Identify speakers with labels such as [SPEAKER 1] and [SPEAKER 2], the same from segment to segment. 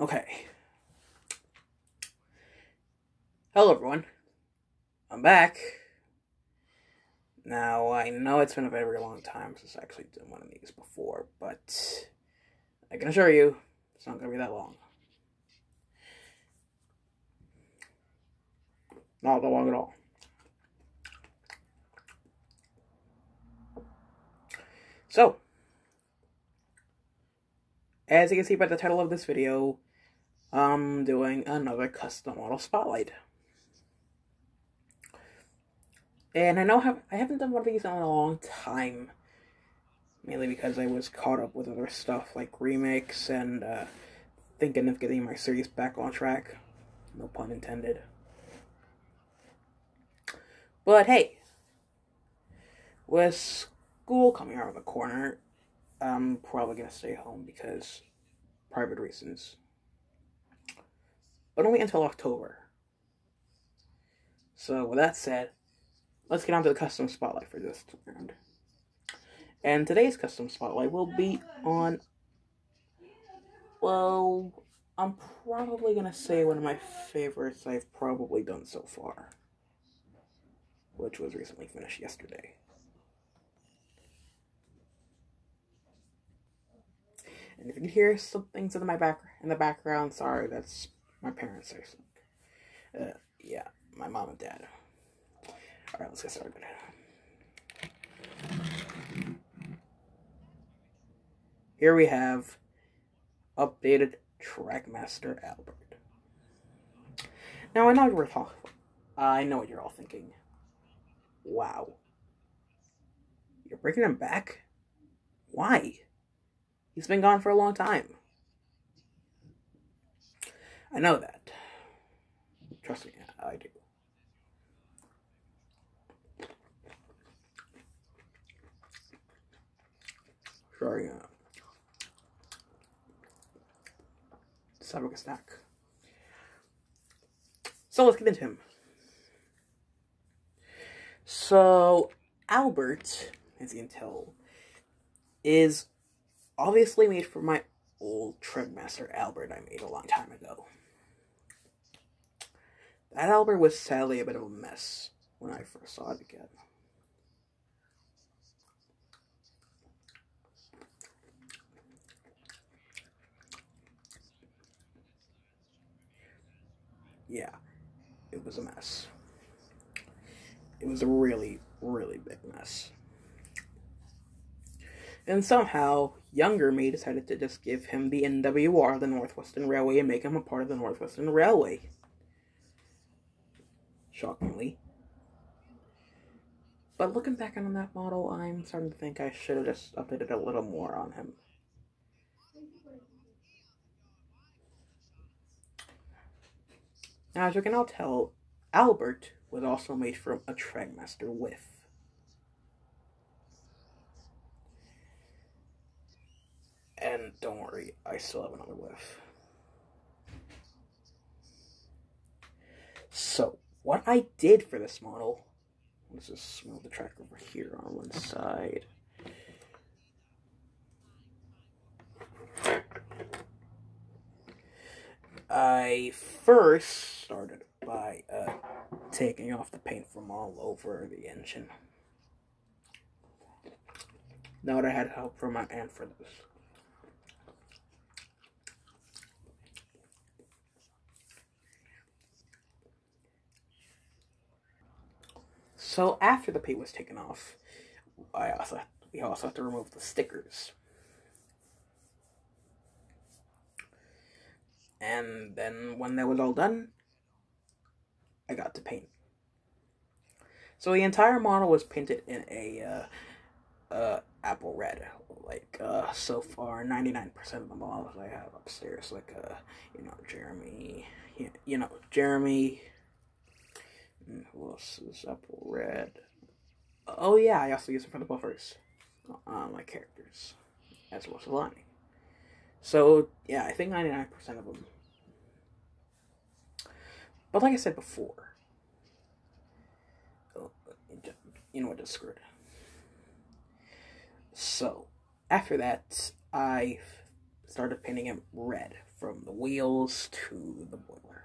[SPEAKER 1] Okay. Hello, everyone. I'm back. Now, I know it's been a very long time since I actually did one of these before, but I can assure you, it's not going to be that long. Not that long at all. So, as you can see by the title of this video, I'm doing another custom model spotlight. And I know I haven't done one of these in a long time, mainly because I was caught up with other stuff like remakes and thinking of getting my series back on track. No pun intended. But hey, with school coming around the corner, I'm probably going to stay home because private reasons. But only until October. So with that said, let's get on to the custom spotlight for this round. And today's custom spotlight will be on, well, I'm probably going to say one of my favorites I've probably done so far, which was recently finished yesterday. And if you can hear some things in the background, sorry, that's my parents. Yeah, my mom and dad. Alright, let's get started. Here we have updated Trackmaster Albert. Now, I know what you're all thinking. Wow. You're bringing him back? Why? He's been gone for a long time. I know that. Trust me, I do. Sorry, let's have a snack. So let's get into him. So, Albert, as you can tell, is obviously made from my old Trackmaster Albert I made a long time ago. That Albert was sadly a bit of a mess when I first saw it again. Yeah, it was a mess. It was a really, really big mess. And somehow, younger me decided to just give him the NWR, the Northwestern Railway, and make him a part of the Northwestern Railway. Shockingly. But looking back on that model, I'm starting to think I should have just updated a little more on him. Now, as you can all tell, Albert was also made from a Trackmaster whiff. And don't worry, I still have another whiff. So, what I did for this model, let's just move the track over here on one side. I first started by taking off the paint from all over the engine. Note I had help from my aunt for this. So after the paint was taken off, we also have to remove the stickers. And then when that was all done, I got to paint. So the entire model was painted in a apple red. Like so far, 99% of the models I have upstairs, like Jeremy, Jeremy. Who else is apple red? Oh yeah, I also use it for the buffers, my characters, as well as the lining. So yeah, I think 99% of them. But like I said before, you know what, just screwed. So after that, I started painting him red, from the wheels to the boiler.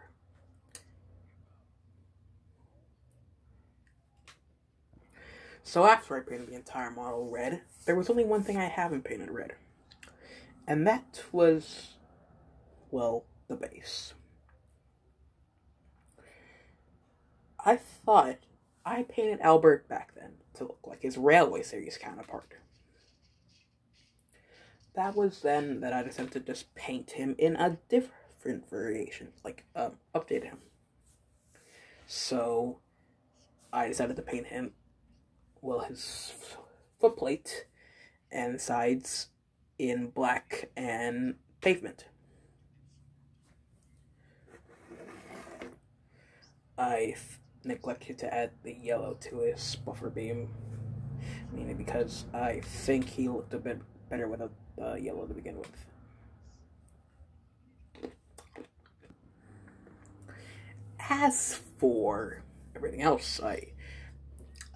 [SPEAKER 1] So after I painted the entire model red, there was only one thing I haven't painted red. And that was, well, the base. I thought I painted Albert back then to look like his Railway series counterpart. That was then that I decided to just paint him in a different variation, like, update him. So, I decided to paint him, well, his footplate and sides in black and pavement. I neglected to add the yellow to his buffer beam, mainly because I think he looked a bit better without yellow to begin with. As for everything else,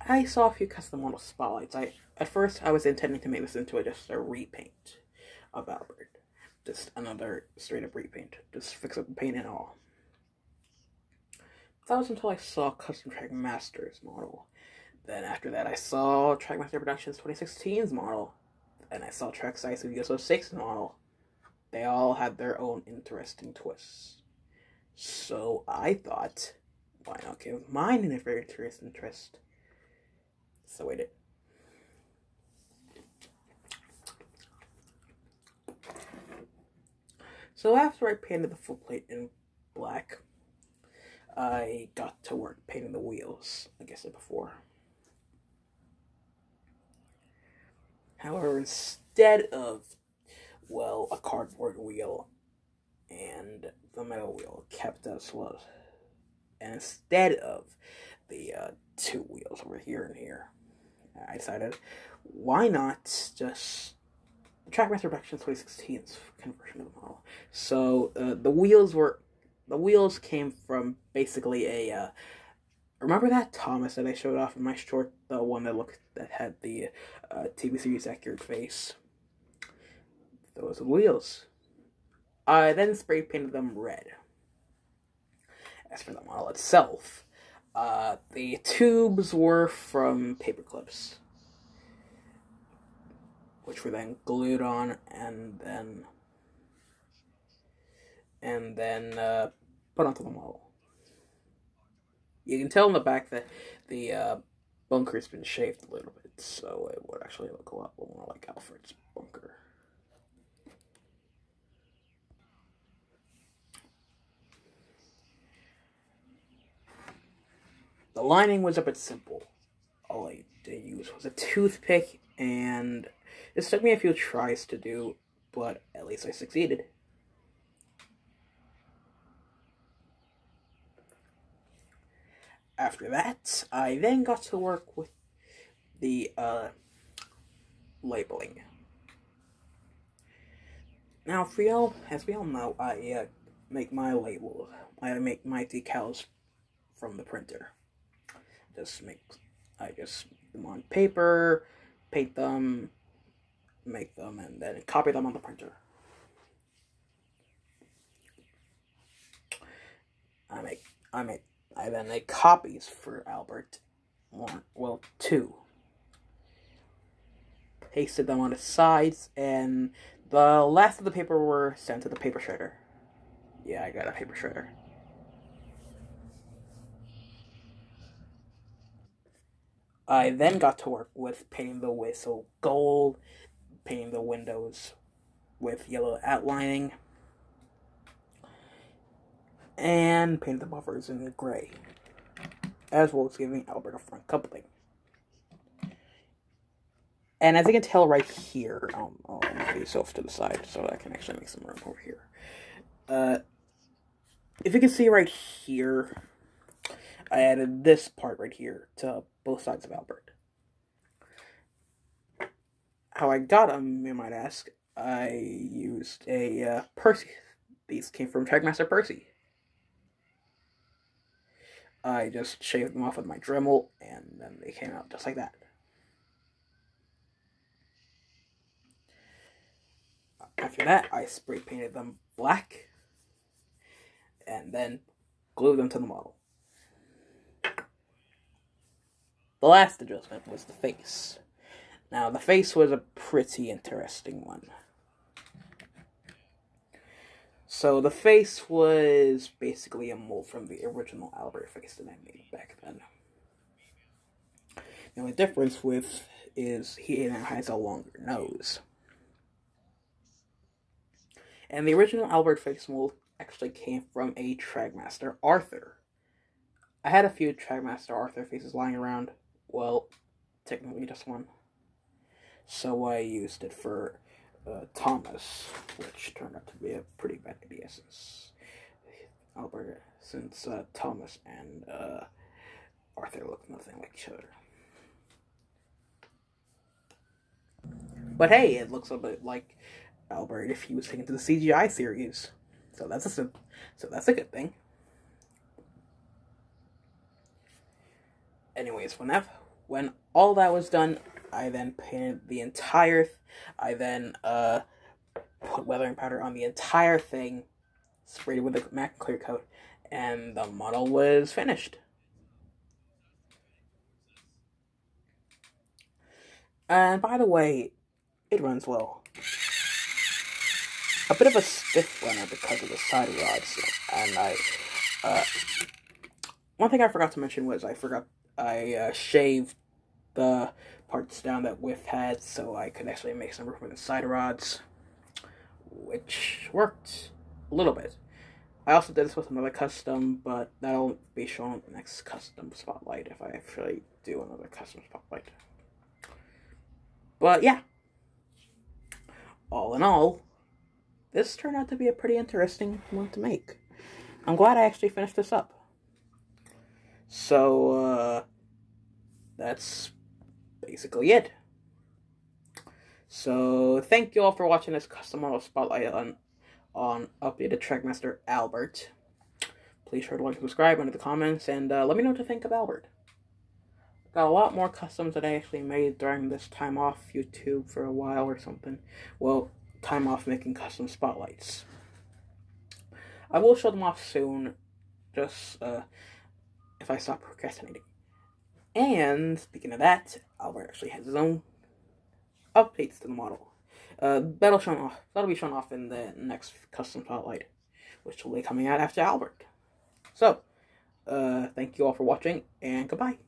[SPEAKER 1] I saw a few custom model spotlights. At first I was intending to make this into just a repaint of Albert. Just another straight up repaint. Just fix up the paint and all. That was until I saw Custom Track Master's model. Then after that I saw Trackmaster Productions 2016's model. And I saw Trackside Studio 6's model. They all had their own interesting twists. So I thought, why not give mine an very interesting twist? So I did. So after I painted the full plate in black, I got to work painting the wheels, like I said before. However, instead of, well, a cardboard wheel and the metal wheel kept as was, and instead of the two wheels over here and here, I decided, why not just the Trackmaster Productions 2016's conversion of the model. So the wheels came from basically a remember that Thomas that I showed off in my short, the one that had the TV series accurate face? Those wheels. I then spray painted them red. As for the model itself, the tubes were from paper clips, which were then glued on and then put onto the model. You can tell in the back that the bunker's been shaved a little bit, so it would actually look a lot more like Alfred's bunker. The lining was a bit simple. All I did use was a toothpick, and this took me a few tries to do, but at least I succeeded. After that, I then got to work with the labeling. Now, as we all know, I make my labels. I make my decals from the printer. I just put them on paper, paint them, make them, and then copy them on the printer. I then make copies for Albert. Well, two. Pasted them on the sides, and the last of the paper were sent to the paper shredder. Yeah, I got a paper shredder. I then got to work with painting the whistle gold, painting the windows with yellow outlining, and painted the buffers in gray, as well as giving Albert a front coupling. And as you can tell right here, I'll move these off to the side so I can actually make some room over here. If you can see right here, I added this part right here to both sides of Albert. How I got them, you might ask, I used a Percy. These came from Trackmaster Percy. I just shaved them off with my Dremel, and then they came out just like that. After that, I spray painted them black, and then glued them to the model. The last adjustment was the face. Now, the face was a pretty interesting one. So, the face was basically a mold from the original Albert face that I made back then. The only difference is he now has a longer nose. And the original Albert face mold actually came from a Trackmaster Arthur. I had a few Trackmaster Arthur faces lying around. Well, technically just one. So I used it for Thomas, which turned out to be a pretty bad idea since Thomas and Arthur look nothing like each other. But hey, it looks a bit like Albert if he was taken to the CGI series. So that's a good thing. Anyways, when all that was done, I then painted the entire. I then put weathering powder on the entire thing, sprayed it with a matte clear coat, and the model was finished. And by the way, it runs well. A bit of a stiff runner because of the side rods, and one thing I forgot to mention was I shaved the parts down that width had so I could actually make some room for the side rods, which worked a little bit. I also did this with another custom, but that'll be shown in the next custom spotlight if I actually do another custom spotlight. But yeah, all in all, this turned out to be a pretty interesting one to make. I'm glad I actually finished this up. So, that's basically it. So, thank you all for watching this custom model spotlight on updated Trackmaster Albert. Please sure to like and subscribe under the comments, and let me know what you think of Albert. Got a lot more customs that I actually made during this time off YouTube for a while or something. Well, time off making custom spotlights. I will show them off soon, just if I stop procrastinating. And speaking of that, Albert actually has his own updates to the model. That'll be shown off in the next custom spotlight, which will be coming out after Albert. So, thank you all for watching, and goodbye.